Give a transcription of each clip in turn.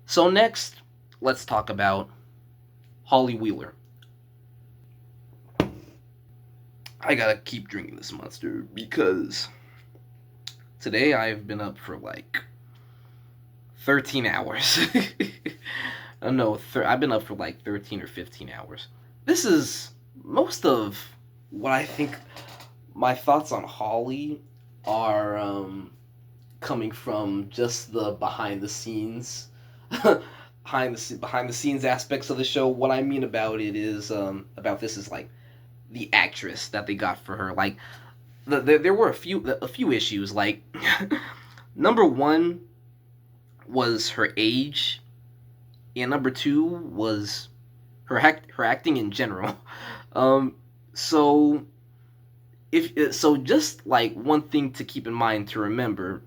So next, let's talk about Holly Wheeler. I gotta keep drinking this monster because today I've been up for like 13 hours. No, I've been up for like 13 or 15 hours. This is most of what I think my thoughts on Holly are coming from just the behind the scenes behind the scenes aspects of the show. What I mean about it is about this is like the actress that they got for her. Like there were a few issues. Like number one was her age, and number two was her acting in general. Um, so if so, just like one thing to keep in mind to remember,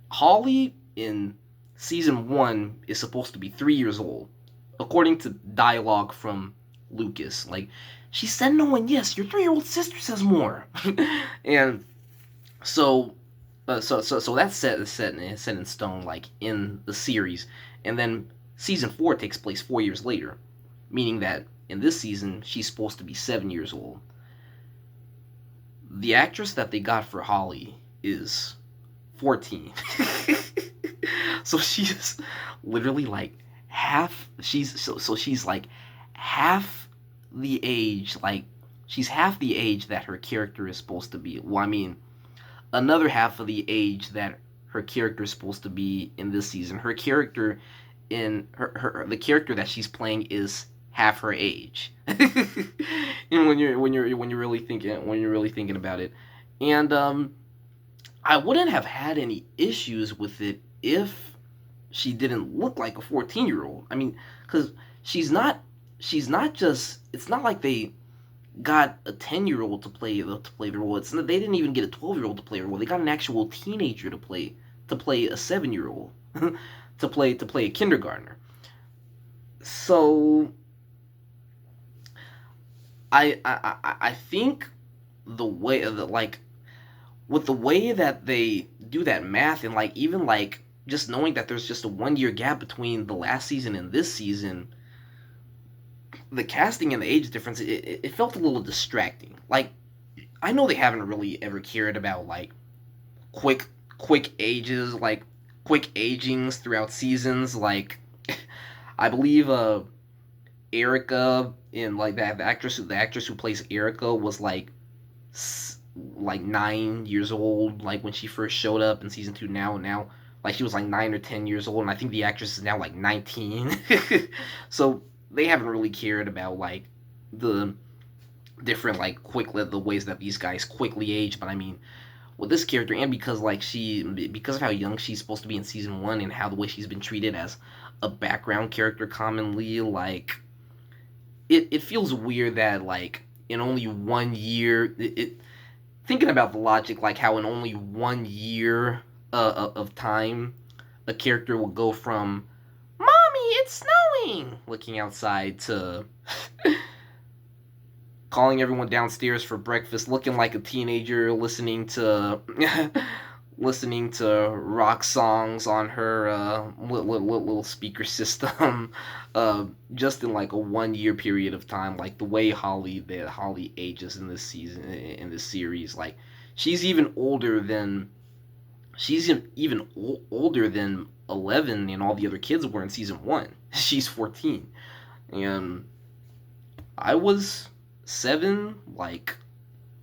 Holly in season one is supposed to be 3 years old, according to dialogue from Lucas. Like she said, no, and yes, your 3-year-old sister says more, and so so that's set in stone, like in the series, and then season four takes place 4 years later, meaning that in this season she's supposed to be 7 years old. The actress that they got for Holly is 14. So she's literally like half she's like half the age, like she's half the age that her character is supposed to be. Well, I mean, another half of the age that her character is supposed to be in this season. Her character in her the character that she's playing is half her age. When you're really thinking about it, and I wouldn't have had any issues with it if she didn't look like a 14-year-old. I mean, because she's not just. It's not like they got a 10-year-old to play the role. They didn't even get a 12-year-old to play the role. They got an actual teenager to play a 7-year-old to play a kindergartner. So I think the way like with the way that they do that math, and like even like just knowing that there's just a 1 year gap between the last season and this season, the casting and the age difference, it felt a little distracting. Like I know they haven't really ever cared about like quick quick ages, like quick agings throughout seasons. Like I believe Erica in like that the actress who plays Erica was like 9 years old, like when she first showed up in season two. Now like she was like 9 or 10 years old, and I think the actress is now like 19. So they haven't really cared about like the different like the ways that these guys quickly age. But I mean, with this character, and because of how young she's supposed to be in season one, and how the way she's been treated as a background character commonly, like it feels weird that like in only 1 year, thinking about the logic, like how in only 1 year of time, a character will go from "Mommy, it's snowing," looking outside, to calling everyone downstairs for breakfast, looking like a teenager, listening to rock songs on her little speaker system, just in like a 1 year period of time. Like the way Holly ages in this season, in this series, like she's even older than older than 11 and all the other kids were in season one. She's 14, and I was 7, like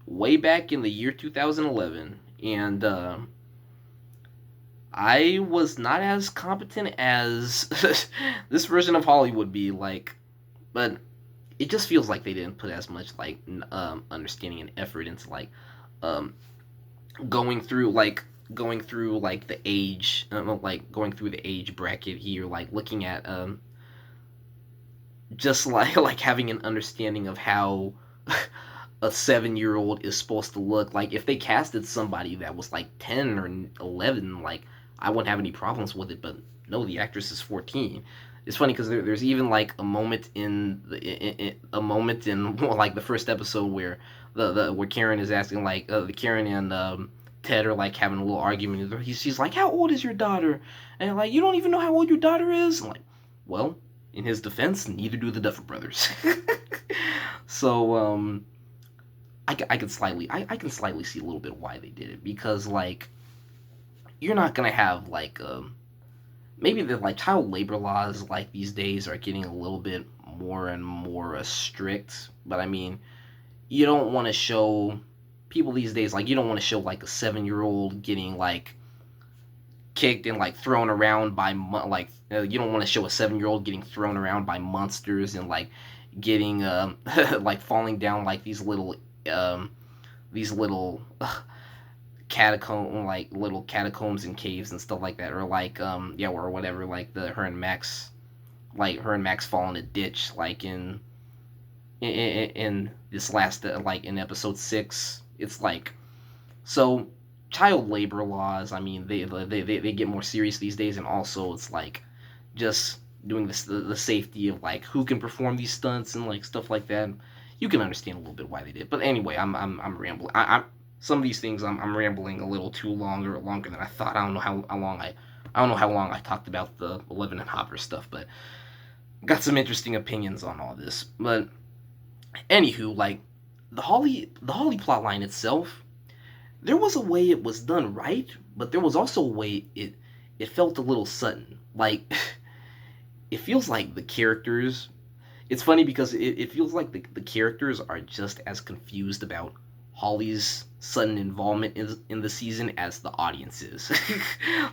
way back in the year 2011, and I was not as competent as this version of Hollywood be like, but it just feels like they didn't put as much like understanding and effort into like um, going through like the age, like going through the age bracket here, like looking at just like like having an understanding of how a 7-year old is supposed to look. Like if they casted somebody that was like 10 or 11, like I wouldn't have any problems with it. But no, the actress is 14. It's funny because there's even like a moment a moment in well, like the first episode where the where Karen is asking, like the Karen and Ted are like having a little argument. She's like, "How old is your daughter?" And like, "You don't even know how old your daughter is." I'm like, well, in his defense, neither do the Duffer Brothers. So I can slightly see a little bit why they did it, because like you're not gonna have like maybe the like child labor laws like these days are getting a little bit more and more strict, but I mean you don't want to show people these days, like you don't want to show like a 7-year-old getting like kicked and like thrown around by you don't want to show a 7-year-old getting thrown around by monsters and like getting like falling down like um these little little catacombs and caves and stuff like that, or like yeah, or whatever, like the her and Max fall in a ditch like in this last like in episode 6. It's like, so child labor laws, I mean they get more serious these days, and also it's like just doing this the safety of like who can perform these stunts and like stuff like that. You can understand a little bit why they did. But anyway, I'm rambling. I'm some of these things I'm rambling a little too longer than I thought. I don't know how long I talked about the Eleven and Hopper stuff, but got some interesting opinions on all this. But anywho, like the Holly plot line itself, there was a way it was done right, but there was also a way it felt a little sudden. Like it feels like the characters. It's funny because it feels like the characters are just as confused about Holly's sudden involvement in the season as the audience is.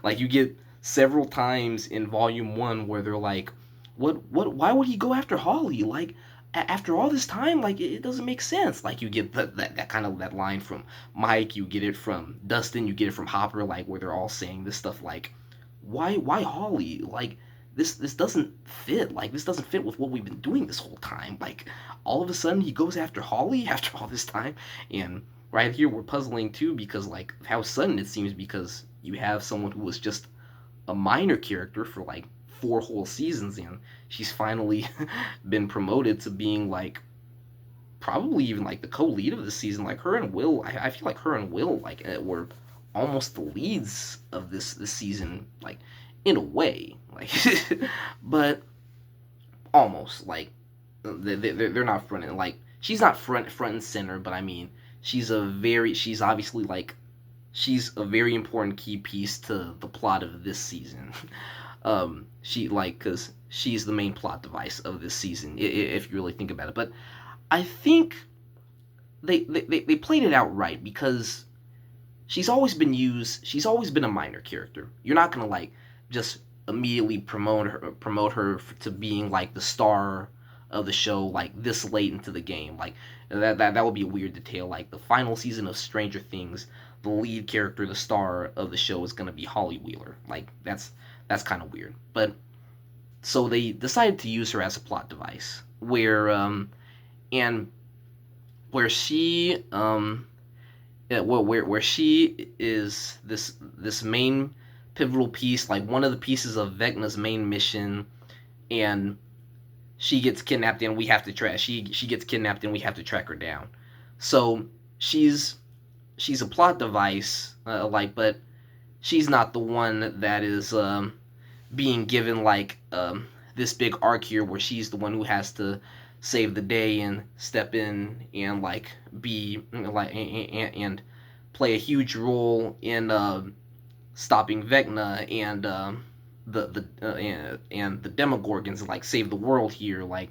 Like you get several times in volume 1 where they're like, why would he go after Holly? Like after all this time, like it doesn't make sense. Like you get that kind of that line from Mike, you get it from Dustin, you get it from Hopper, like where they're all saying this stuff like, why Holly? Like this doesn't fit. Like this doesn't fit with what we've been doing this whole time. Like all of a sudden he goes after Holly after all this time. And right here we're puzzling too, because like how sudden it seems, because you have someone who was just a minor character for like 4 whole seasons, and she's finally been promoted to being like probably even like the co-lead of the season. Like her and Will, I feel like her and Will like were almost the leads of this season, like in a way, like but almost like they're not front and like she's not front and center, but I mean she's obviously like she's a very important key piece to the plot of this season. She like because she's the main plot device of this season, if you really think about it. But I think they played it out right, because she's always been used. She's always been a minor character. You're not gonna like just immediately promote her to being like the star of the show like this late into the game. Like that would be a weird detail. Like the final season of Stranger Things, the lead character, the star of the show, is gonna be Holly Wheeler. Like that's kind of weird. But so they decided to use her as a plot device, and where she where she is this main pivotal piece, like one of the pieces of Vecna's main mission, and she gets kidnapped and we have to track. She gets kidnapped and we have to track her down. So she's a plot device, but she's not the one that is being given like this big arc here, where she's the one who has to save the day and step in and like be like and play a huge role in stopping Vecna and the Demogorgons, and like save the world here. Like,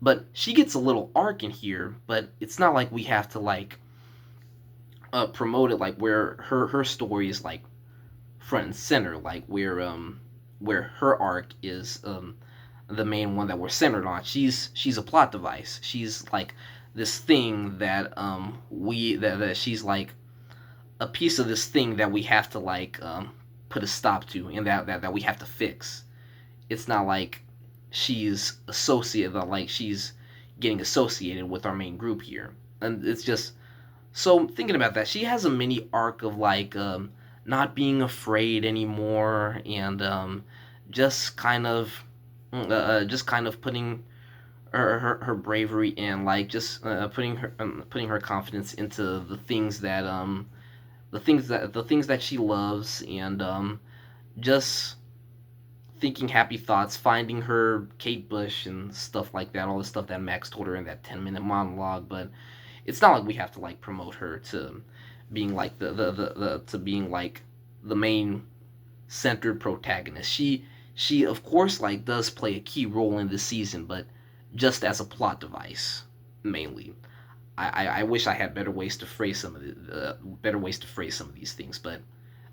but she gets a little arc in here, but it's not like we have to like promote it like where her story is like front and center, like where her arc is the main one that we're centered on. She's a plot device. She's like this thing that that she's like a piece of this thing that we have to like put a stop to, and that we have to fix. It's not like she's associated, like she's getting associated with our main group here. And it's just, so thinking about that, she has a mini arc of like not being afraid anymore, and just kind of putting her bravery and like just putting her confidence into the things that the things that she loves, and just thinking happy thoughts, finding her Kate Bush and stuff like that, all the stuff that Max told her in that 10-minute monologue. But it's not like we have to like promote her to being like the to being like the main centered protagonist. She of course like does play a key role in this season, but just as a plot device mainly. I wish I had better ways to phrase some of better ways to phrase some of these things, but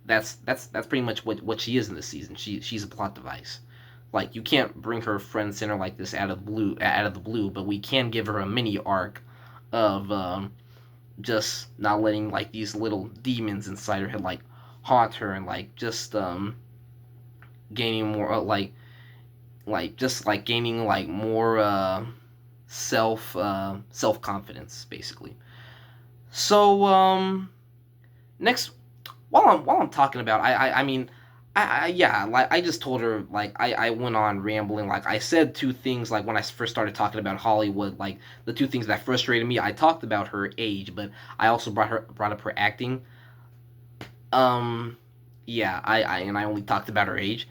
that's pretty much what she is in this season. She's a plot device. Like you can't bring her front center like this out of the blue, but we can give her a mini arc of just not letting like these little demons inside her head like haunt her, and like just gaining more like just like gaining like more self confidence basically. So next, while I'm talking about, I mean, yeah, like I just told her, like I went on rambling, like I said two things, like when I first started talking about Hollywood, like the two things that frustrated me. I talked about her age, but I also brought up her acting. um yeah, I only talked about her age.